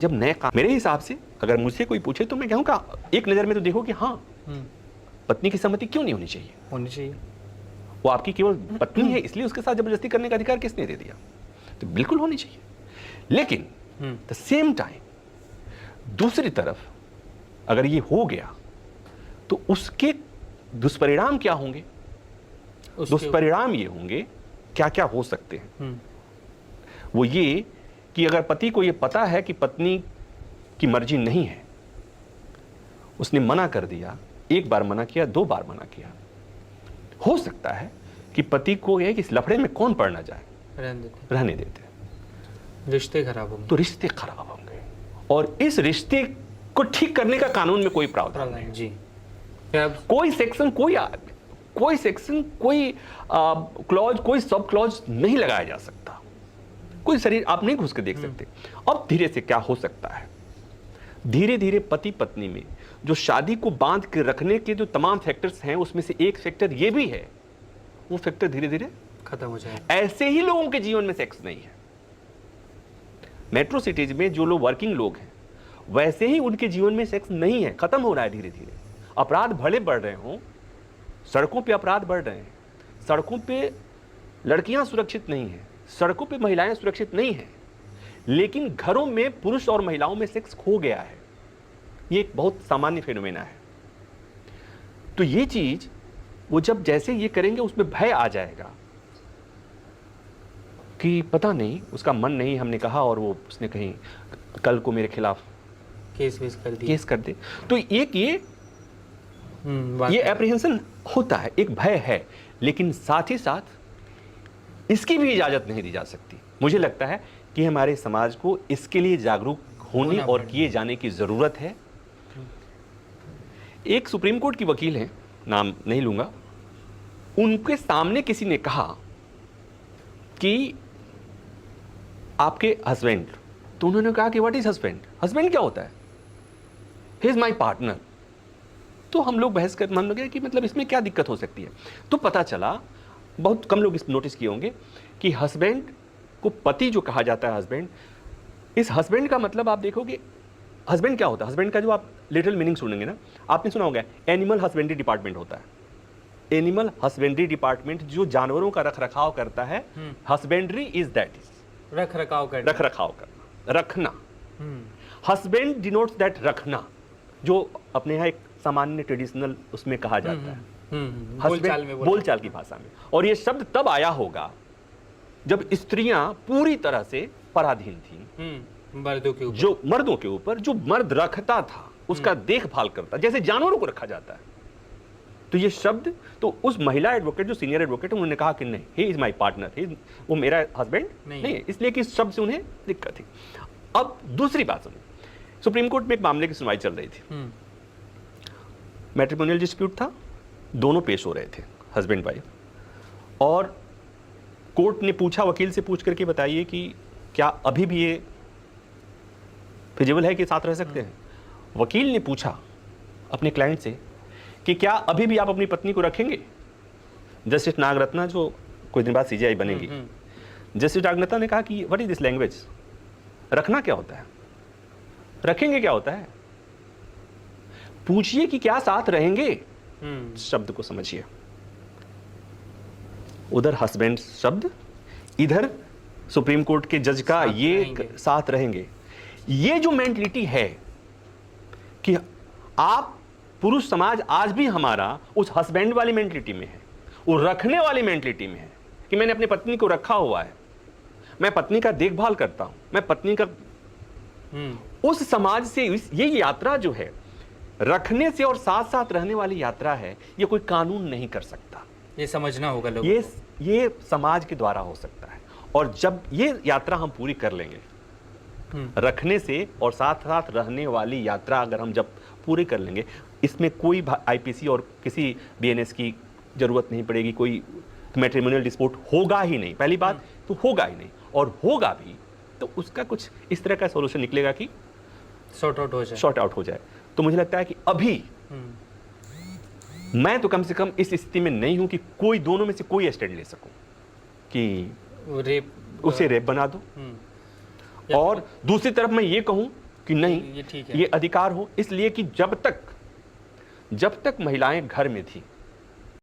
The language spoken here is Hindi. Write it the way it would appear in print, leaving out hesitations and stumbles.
जब नए काम, मेरे हिसाब से अगर मुझसे कोई पूछे तो मैं कहूँगा एक नज़र में तो देखो कि हाँ, पत्नी की सहमति क्यों नहीं होनी चाहिए। होनी चाहिए। वो आपकी केवल पत्नी है, इसलिए उसके साथ जबरदस्ती करने का अधिकार किसने दे दिया? तो बिल्कुल होनी चाहिए। लेकिन द सेम टाइम दूसरी तरफ अगर ये हो गया तो उसके दुष्परिणाम क्या होंगे? दुष्परिणाम ये होंगे, क्या क्या हो सकते हैं। वो ये कि अगर पति को ये पता है कि पत्नी की मर्जी नहीं है, उसने मना कर दिया, एक बार मना किया, 2 बार मना किया, हो सकता है कि पति को यह कि इस लफड़े में कौन पड़ना जाए, रहने देते, रिश्ते खराब होंगे। तो रिश्ते खराब होंगे और इस रिश्ते को ठीक करने का कानून में कोई प्रावधान नहीं जी। कोई सेक्शन, कोई क्लॉज, कोई सब क्लॉज नहीं लगाया जा सकता। कोई शरीर आप नहीं घुस के देख सकते। अब धीरे से क्या हो सकता है, धीरे धीरे पति पत्नी में जो शादी को बांध के रखने के जो तमाम फैक्टर्स हैं, उसमें से एक फैक्टर ये भी है, वो फैक्टर धीरे धीरे खत्म हो जाए। ऐसे ही लोगों के जीवन में सेक्स नहीं है। मेट्रो सिटीज में जो लोग वर्किंग लोग हैं, वैसे ही उनके जीवन में सेक्स नहीं है, खत्म हो रहा है धीरे धीरे। अपराध भले बढ़ रहे हों, सड़कों पे अपराध बढ़ रहे हैं, सड़कों पे लड़कियां सुरक्षित नहीं हैं, सड़कों पे महिलाएं सुरक्षित नहीं हैं, लेकिन घरों में पुरुष और महिलाओं में सेक्स खो गया है। ये एक बहुत सामान्य फिनोमेना है। तो ये चीज वो जब जैसे ये करेंगे, उसमें भय आ जाएगा कि पता नहीं उसका मन नहीं, हमने कहा और वो उसने कहीं कल को मेरे खिलाफ केस कर दे। तो एक ये एप्रीहेंशन होता है, एक भय है, लेकिन साथ ही साथ इसकी भी इजाजत नहीं दी जा सकती। मुझे लगता है कि हमारे समाज को इसके लिए जागरूक होने और किए जाने की जरूरत है। एक सुप्रीम कोर्ट की वकील हैं, नाम नहीं लूंगा, उनके सामने किसी ने कहा कि आपके हस्बैंड, तो उन्होंने कहा कि व्हाट इज हस्बैंड, हस्बैंड क्या होता है? He is my partner. तो हम लोग बहस कर मन लगे कि मतलब इसमें क्या दिक्कत हो सकती है। तो पता चला, बहुत कम लोग इस नोटिस किए होंगे कि हस्बैंड को पति जो कहा जाता है हस्बैंड, इस हस्बैंड का मतलब आप देखोगे हस्बैंड क्या होता है। हस्बैंड का जो आप लिटिल मीनिंग सुनेंगे ना, आपने सुना होगा एनिमल हस्बेंड्री डिपार्टमेंट होता है। एनिमल हस्बेंड्री डिपार्टमेंट जो जानवरों का रख रखाव करता है, हस्बेंड्री इज दैट इज रख रखाव करना, रखना। हस्बैंड डिनोट्स दैट रखना, जो अपने यहाँ एक सामान्य ट्रेडिशनल उसमें कहा जाता है, बोलचाल की भाषा में। और ये शब्द तब आया होगा जब स्त्रियां पूरी तरह से पराधीन थी मर्दों के ऊपर। जो मर्द रखता था उसका देखभाल करता, जैसे जानवरों को रखा जाता है। तो ये शब्द, तो उस महिला एडवोकेट जो सीनियर एडवोकेट, उन्होंने कहा कि नहीं, ही इज माई पार्टनर, वो मेरा हस्बैंड नहीं है, इसलिए कि इस शब्द से उन्हें दिक्कत थी। अब दूसरी बात सुनिए, सुप्रीम कोर्ट में एक मामले की सुनवाई चल रही थी। मैट्रिमोनियल डिस्प्यूट था, दोनों पेश हो रहे थे, हस्बैंड वाइफ, और कोर्ट ने पूछा, वकील से पूछ करके बताइए कि क्या अभी भी ये फिजिबल है कि साथ रह सकते हैं। वकील ने पूछा अपने क्लाइंट से कि क्या अभी भी आप अपनी पत्नी को रखेंगे। जस्टिस नागरत्ना, जो कुछ दिन बाद सीजीआई बनेगी, जस्टिस नागरत्ना ने कहा कि व्हाट इज दिस लैंग्वेज, रखना क्या होता है, रखेंगे क्या होता है, पूछिए कि क्या साथ रहेंगे। शब्द को समझिए, उधर हस्बैंड शब्द, इधर सुप्रीम कोर्ट के जज का ये साथ रहेंगे। ये जो मेंटलिटी है कि आप पुरुष समाज आज भी हमारा उस हस्बैंड वाली मेंटलिटी में है, वो रखने वाली मेंटलिटी में है कि मैंने अपनी पत्नी को रखा हुआ है, मैं पत्नी का देखभाल करता हूं, मैं पत्नी का उस समाज से ये यात्रा जो है रखने से और साथ साथ रहने वाली यात्रा है, ये कोई कानून नहीं कर सकता। ये समझना होगा लोगों को। ये समाज के द्वारा हो सकता है। और जब ये यात्रा हम पूरी कर लेंगे, रखने से और साथ साथ रहने वाली यात्रा अगर हम जब पूरी कर लेंगे, इसमें कोई आईपीसी और किसी बीएनएस की जरूरत नहीं पड़ेगी, कोई मैट्रिमोनियल डिस्प्यूट होगा ही नहीं। पहली बात तो होगा ही नहीं, और होगा भी तो उसका कुछ इस तरह का सॉल्यूशन निकलेगा कि शॉर्ट आउट हो जाए। तो मुझे लगता है कि अभी मैं तो कम से कम इस स्थिति में नहीं हूं कि कोई दोनों में से कोई स्टैंड ले सकूं कि उसे रेप बना दो। और दूसरी तरफ मैं ये कहूं कि नहीं ये ठीक है। ये अधिकार हो, इसलिए कि जब तक महिलाएं घर में थी